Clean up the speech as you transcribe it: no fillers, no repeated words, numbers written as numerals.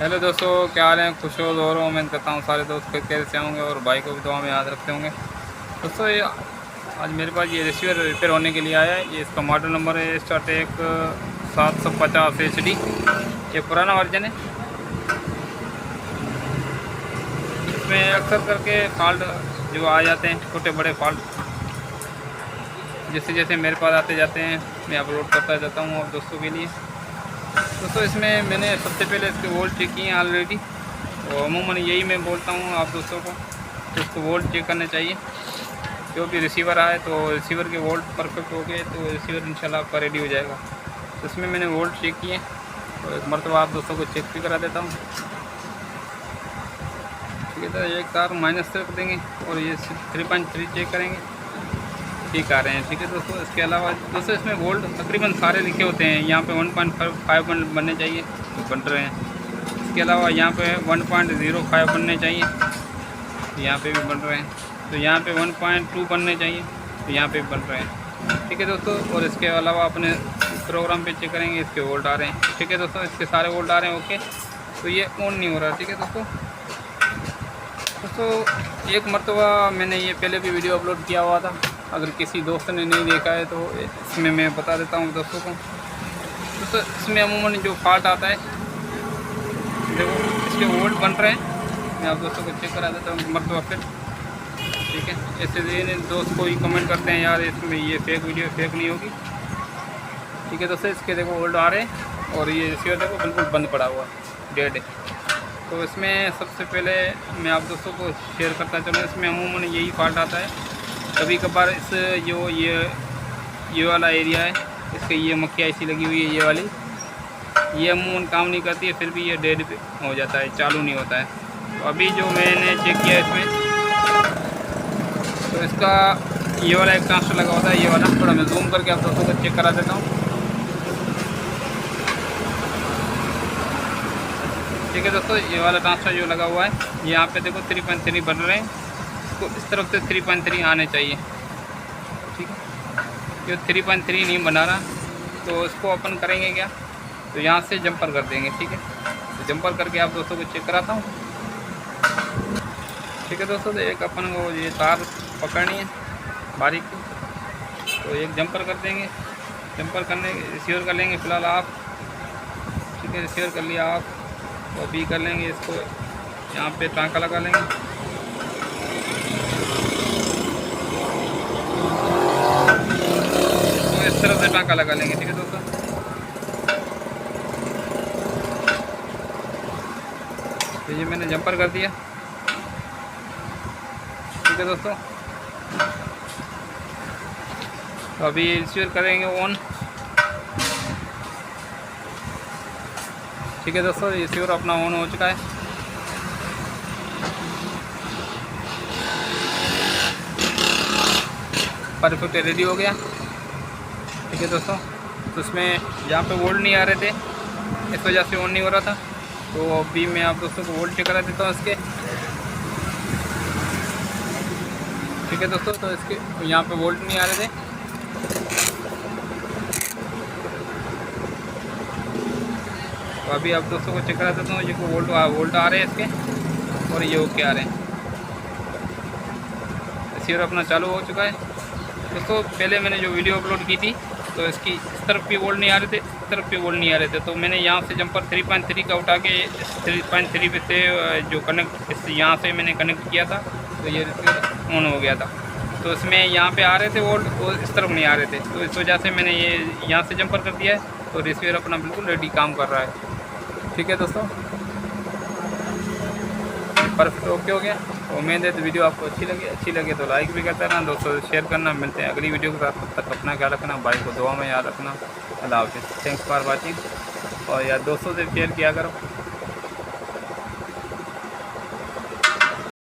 Hello दोस्तों, क्या हाल है? खुश हो और उम्मीद करता हूँ सारे दोस्त कैसे से होंगे और भाई को भी दुआ में याद रखते होंगे। दोस्तों ये आज मेरे पास ये रिसीवर रिपेयर होने के लिए आया है। ये इसका मॉडल नंबर है स्टार्टेक 750 HD। ये पुराना वर्जन है। इसमें अक्सर करके फॉल्ट जो आ जाते हैं, छोटे बड़े फॉल्ट जैसे जैसे मेरे पास आते जाते हैं मैं अपलोड करता जाता हूँ और दोस्तों के लिए। दोस्तों इसमें मैंने सबसे पहले इसके वोल्ट चेक किए हैं ऑलरेडी, और अमूमन यही मैं बोलता हूँ आप दोस्तों को तो इसको वोल्ट चेक करने चाहिए। जो भी रिसीवर आए तो रिसीवर के वोल्ट परफेक्ट हो गए तो रिसीवर इंशाल्लाह आपका रेडी हो जाएगा। तो इसमें मैंने वोल्ट चेक किए और एक मरतबा आप दोस्तों को चेक भी करा देता हूँ। ठीक है, तो एक तार माइनस से रख देंगे और ये 3.3 चेक करेंगे, ठीक आ रहे हैं। ठीक है दोस्तों, इसके अलावा दोस्तों इसमें वोल्ट तकरीबन सारे लिखे होते हैं। यहाँ पे 1.5 बनने चाहिए तो बन रहे हैं। इसके अलावा यहाँ पे 1.05 बनने चाहिए, यहाँ पे भी बन रहे हैं। तो यहाँ पे 1.2 बनने चाहिए तो यहाँ पे भी बन रहे हैं। ठीक है दोस्तों, और इसके अलावा अपने प्रोग्राम पे चेक करेंगे, इसके वोल्ट आ रहे हैं। ठीक है दोस्तों, इसके सारे वोल्ट आ रहे हैं ओके। तो ये ऑन नहीं हो रहा। ठीक है दोस्तों, एक मरतबा मैंने ये पहले भी वीडियो अपलोड किया हुआ था, अगर किसी दोस्त ने नहीं देखा है तो इसमें मैं बता देता हूँ दोस्तों को। दोस्तों इसमें अमूमन जो फॉल्ट आता है, देखो इसके वोल्ट बन रहे हैं। मैं आप दोस्तों को चेक करा देता हूँ मरतबा फिर। ठीक है, ऐसे दोस्त कोई कमेंट करते हैं यार इसमें ये फेक वीडियो फेक नहीं होगी। ठीक है दोस्तों, इसके देखो वोल्ट आ रहे हैं और ये रिसीवर देखो बिल्कुल बंद पड़ा हुआ है, डेड है। तो इसमें सबसे पहले मैं आप दोस्तों को शेयर करता चलूँ, इसमें अमूमन यही फॉल्ट आता है। कभी कभार इस जो ये वाला एरिया है, इसके ये मक्खियाँ ऐसी लगी हुई है, ये वाली ये अमूमन काम नहीं करती है, फिर भी ये डेड हो जाता है, चालू नहीं होता है। तो अभी जो मैंने चेक किया इसमें, तो इसका ये वाला एक ट्रांसफर लगा होता है, ये वाला थोड़ा मैं जूम करके आप दोस्तों को चेक करा देता हूँ। ठीक है दोस्तों, ये वाला ट्रांसफर जो लगा हुआ है यहाँ पे देखो 3.3 बन रहे हैं, तो इस तरफ से 3.3 आने चाहिए। ठीक है, जो 3.3 नहीं बना रहा तो इसको अपन करेंगे क्या, तो यहाँ से जंपर कर देंगे। ठीक है, तो जंपर करके आप दोस्तों को चेक कराता हूँ। ठीक है दोस्तों, तो एक अपन को ये तार पकड़नी है बारीक, तो एक जंपर कर देंगे। जंपर करने रिसीवर कर लेंगे फ़िलहाल आप। ठीक है, रिसीवर कर लिया आप, तो अभी कर लेंगे इसको, यहाँ पे टाँका लगा लेंगे। तो इस तरह से टाँका लगा लेंगे। ठीक है दोस्तों, तो ये मैंने जंपर कर दिया। ठीक है दोस्तों, तो अभी रिसीवर करेंगे ऑन। ठीक है दोस्तों, रिसीवर अपना ऑन हो चुका है। परफेक्ट रेडी हो गया। ठीक है दोस्तों, तो उसमें यहाँ पे वोल्ट नहीं आ रहे थे, इस वजह से ऑन नहीं हो रहा था। तो अभी मैं आप दोस्तों को वोल्ट चेक करा देता हूँ इसके। ठीक है दोस्तों, तो इसके यहाँ पे वोल्ट नहीं आ रहे थे, तो अभी आप दोस्तों को चेक करा देता हूँ। ये को वोल्ट आ रहे हैं इसके और ये ओके आ रहे हैं। रिसीवर अपना चालू हो चुका है दोस्तों। पहले मैंने जो वीडियो अपलोड की थी तो इसकी इस तरफ भी वोल्ट नहीं आ रहे थे, इस तरफ भी वोल्ट नहीं आ रहे थे, तो मैंने यहाँ से जंपर 3.3 का उठा के 3.3 पे से जो कनेक्ट इस यहाँ से मैंने कनेक्ट किया था, तो ये रिसीवर ऑन हो गया था। तो इसमें यहाँ पे आ रहे थे वोल्ट, तो इस तरफ नहीं आ रहे थे, तो इस वजह से मैंने ये यहाँ से जंपर कर दिया है। तो रिसीवर अपना बिल्कुल रेडी काम कर रहा है। ठीक है दोस्तों, परफेक्ट ओके हो गया। उम्मीद है तो वीडियो आपको अच्छी लगे तो लाइक भी करते रहना दोस्तों, शेयर करना। मिलते हैं अगली वीडियो के साथ, तब तक अपना ख्याल रखना, भाई को दुआ में याद रखना। अल्लाह हाफिज़, थैंक्स फॉर वाचिंग। और यार दोस्तों से शेयर किया करो।